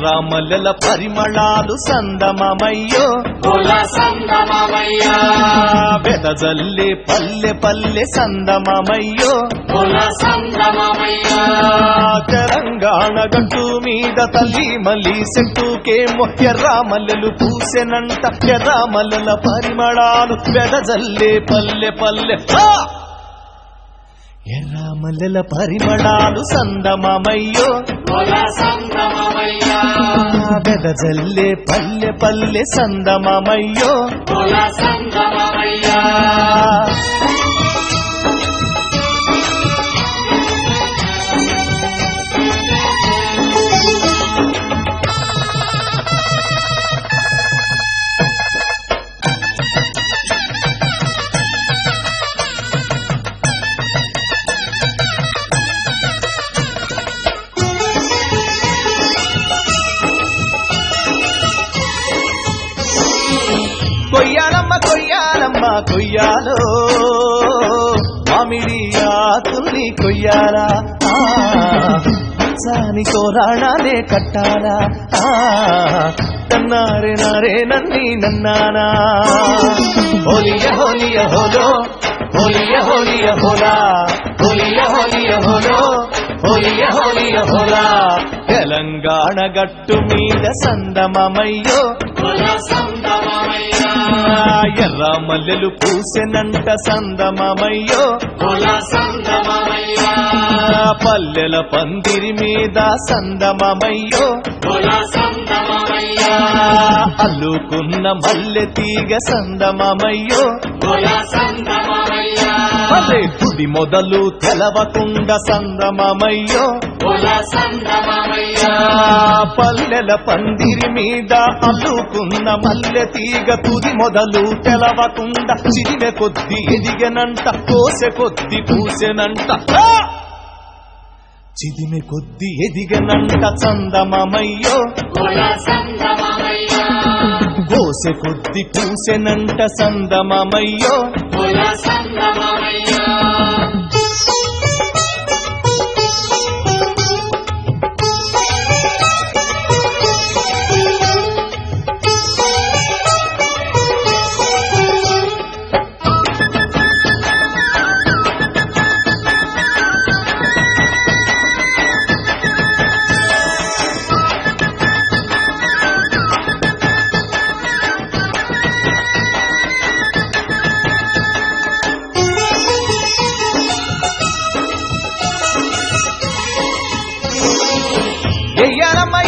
ఎర్రమల్లెల పరిమళాలు సందమమయ్యో వెదజల్లే పల్లె పల్లె సందమమయ్యో తెలంగాణ గట్టు మీద తల్లి మల్లి సెంటుకేమో ఎర్రమల్లెలు పూసెనంట ఎర్రమల్లెల పరిమళాలు వెదజల్లే పల్లె పల్లె ఎర్రమల్లెల పరిమళాలు సందమమయ్యో వెదజల్లే పల్లె పల్లె సందమమయ్యో కొయ్యాలమ్మ కొయ్యాలమ్మ కొయ్యాలో మామిడి ఆకుల్ని కొయ్యాలా సాని తోరాణాలే కట్టాలా తన్నారే నారే నన్ని నన్నానా హోలియ హోలియ హోలో హోలియ హోలియ హోలా హోలియ హోలియ హోలో హోలియ హోలియ హోలా తెలంగాణ గట్టు మీద సందమమయ్యో ఎర్రమల్లెలు పూసెనంట సందమమయ్యో పల్లెల పందిరి మీద సందమమయ్యో అల్లుకున్న మల్లె తీగ సందమమయ్యో అదే గుడి మొదలు తెలవకుండా సందమమయ్యో పల్లెల పందిరి మీద అల్లుకున్న మల్లె తీగ తుది మొదలు తెలవకుండా చిరిమె కొద్ది ఎదిగనంట కోసె కొద్ది పూసెనంట చిదిమె కొద్ది ఎదిగనంట సందమమయ్యో కోసె కొద్ది పూసెనంట సందమమయ్యో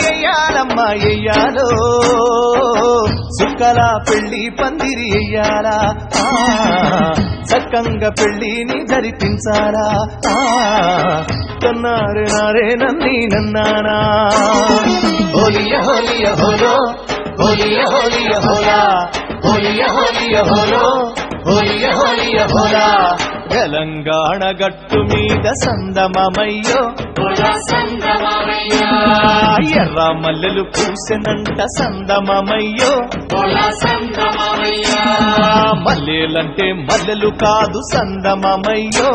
ఎయ్యాలమ్మ ఎయ్యాలో సుక్కల పెళ్లి పందిరి ఎయ్యాలా చక్కంగా పెళ్లిని జరిపించాలా తన్నారే నారే నన్ని నన్నానా హోలియ హోలియ హోలో హోలియ హోలియ హోలా హోలియ హోలియ హోలో హోలియ హోలియ హోలా తెలంగాణ గట్టు మీద సందమమయ్యో ఎర్రమల్లెలు పూసెనంట సందమమయ్యో మల్లెలంటే మల్లెలు కాదు సందమమయ్యో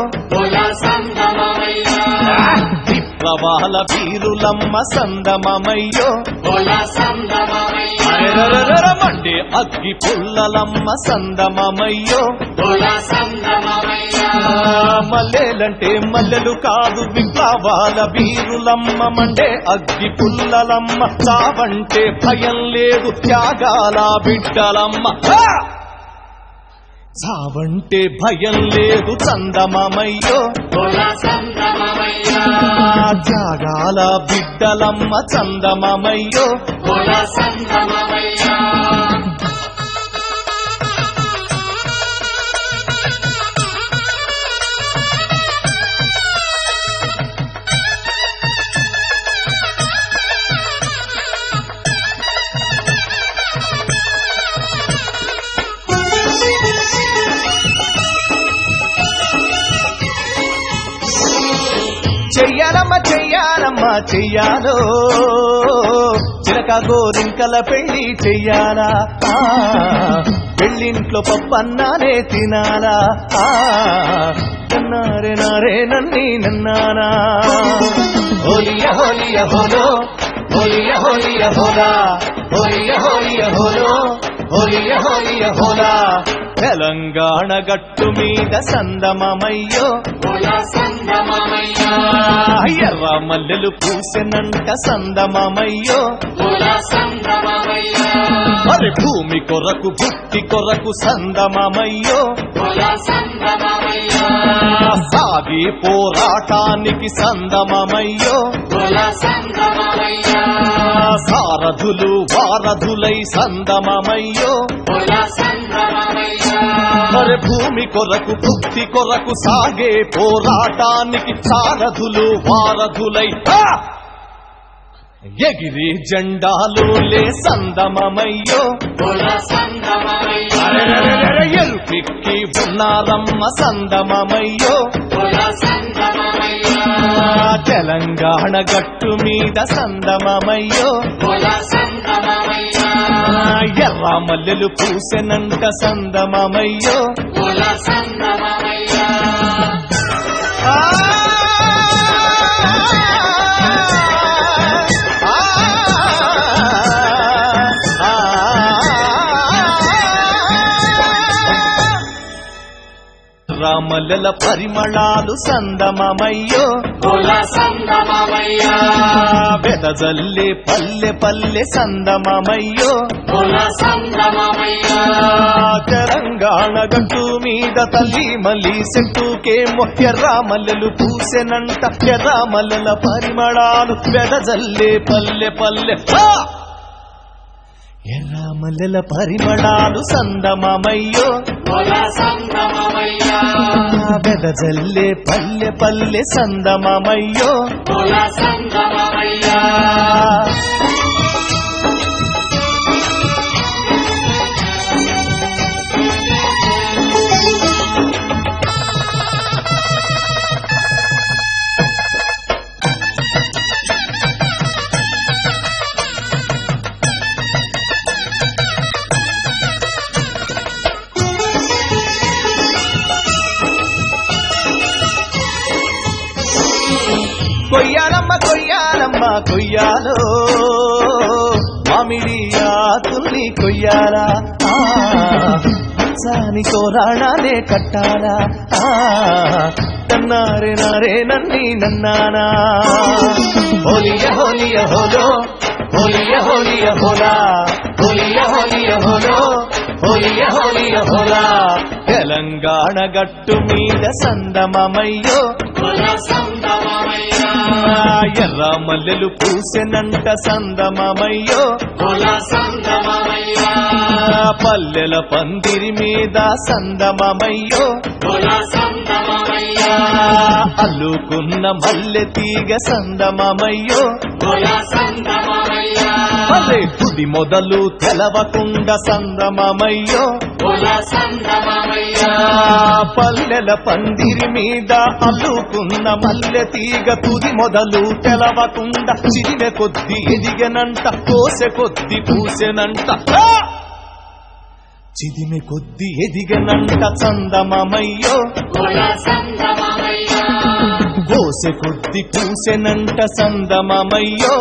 విప్లవాల వీరులమ్మ సందమమయ్యో మండే అగ్గి పుల్లలమ్మ సందమమయ్యో మల్లెలంటే మల్లెలు కాదు విప్లవాల వీరులమ్మ మండే అగ్గి పుల్లలమ్మ చావంటే భయం లేదు త్యాగాల బిడ్డలమ్మ చావంటే భయం లేదు సందమమయ్యో త్యాగాల బిడ్డలమ్మ సందమమయ్యో చెయ్యాలమ్మ చెయ్యాలమ్మ చెయ్యాలో చిలక గోరింకల పెళ్లి చెయ్యాలా పెళ్ళింట్లో పప్పన్నానే తినాలా నన్నారే నారే నన్ని నన్నానా హోలియ హోలియ హోలో హోలియ హోలియ హోలా హోలియ హోలియ హోలో హోలియ హోలియ హోలా తెలంగాణ గట్టు మీద సందమమయ్యో ఎర్ర మల్లెలు పూసెనంట సందమమయ్యో మరి భూమి కొరకు భుక్తి కొరకు సందమమయ్యో సాగి పోరాటానికి సందమమయ్యో సారథులు వారధులై సందమమయ్యో మరి భూమి కొరకు భుక్తి కొరకు సాగే పోరాటానికి సారథులు వారధులై ఎగిరి జెండాలు లే సందమమయ్యో ఎరుపెక్కి ఉన్నారమ్మ సందమమయ్యో తెలంగాణ గట్టు మీద సందమమయ్యో ఎర్ర మల్లెలు పూసెనంట సందమమయ్యో రామల్లెల పరిమళాలు సందమమయ్యో వెదజల్లే పల్లె పల్లె సందమమయ్యో తెలంగాణ గట్టు మీద తల్లి మల్లి సెట్టుకేమో ఎర్ర మల్లెలు పూసెనంట ఎర్ర మల్లెల పరిమళాలు వెదజల్లే పల్లె పల్లె ఎర్ర మల్లెల పరిమళాలు సందమమయ్యో వెదజల్లే పల్లె పల్లె సందమమయ్యో కొయ్యాలమ్మ కొయ్యాలమ్మ కొయ్యాలో మామిడి ఆకుల్ని కొయ్యాలా సాని తోరాణాలే కట్టాలా తన్నారే నారే నన్ని నన్నానా హోలియ హోలియ హోలో హోలియ హోలియ హోలా హోలియ హోలియ హోలో హోలియ హోలియ హోలా తెలంగాణ గట్టు మీద సందమమయ్యో ఎర్ర మల్లెలు పూసెనంట సందమమయ్యో పల్లెల పందిరి మీద సందమమయ్యో అల్లుకున్న మల్లె తీగ సందమమయ్యో అదే తుది మొదలు తెలవకుండా సందమమయ్యో పల్లెల పందిరి మీద అల్లుకున్న మల్లె తీగ తుది మొదలు తెలవకుండా చిరిమె కొద్ది ఎదిగనంట కోసె కొద్ది పూసెనంట చిదిమె కొద్ది ఎదిగనంట సందమమయ్యో కోసె కొద్ది పూసెనంట సందమమయ్యో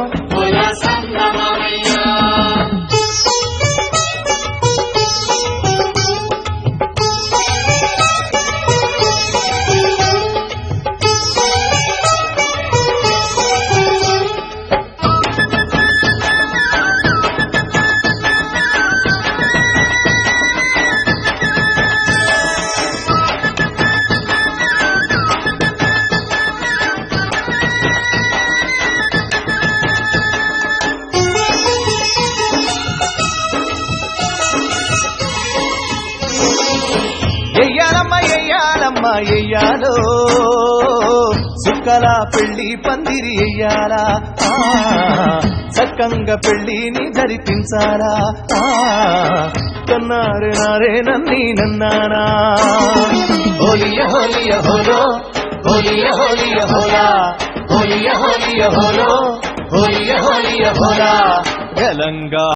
ఎయ్యాలో సుక్కల పెళ్లి పందిరి ఎయ్యాలా చక్కంగా పెళ్లిని జరిపించాలా కన్నారే నారే నన్ని నన్నానా హోలియ హోలియ హోలో హోలియ హోలియ హోలా హోలియ హోలియ హోలో హోలియ హోలియ హోలా తెలంగాణ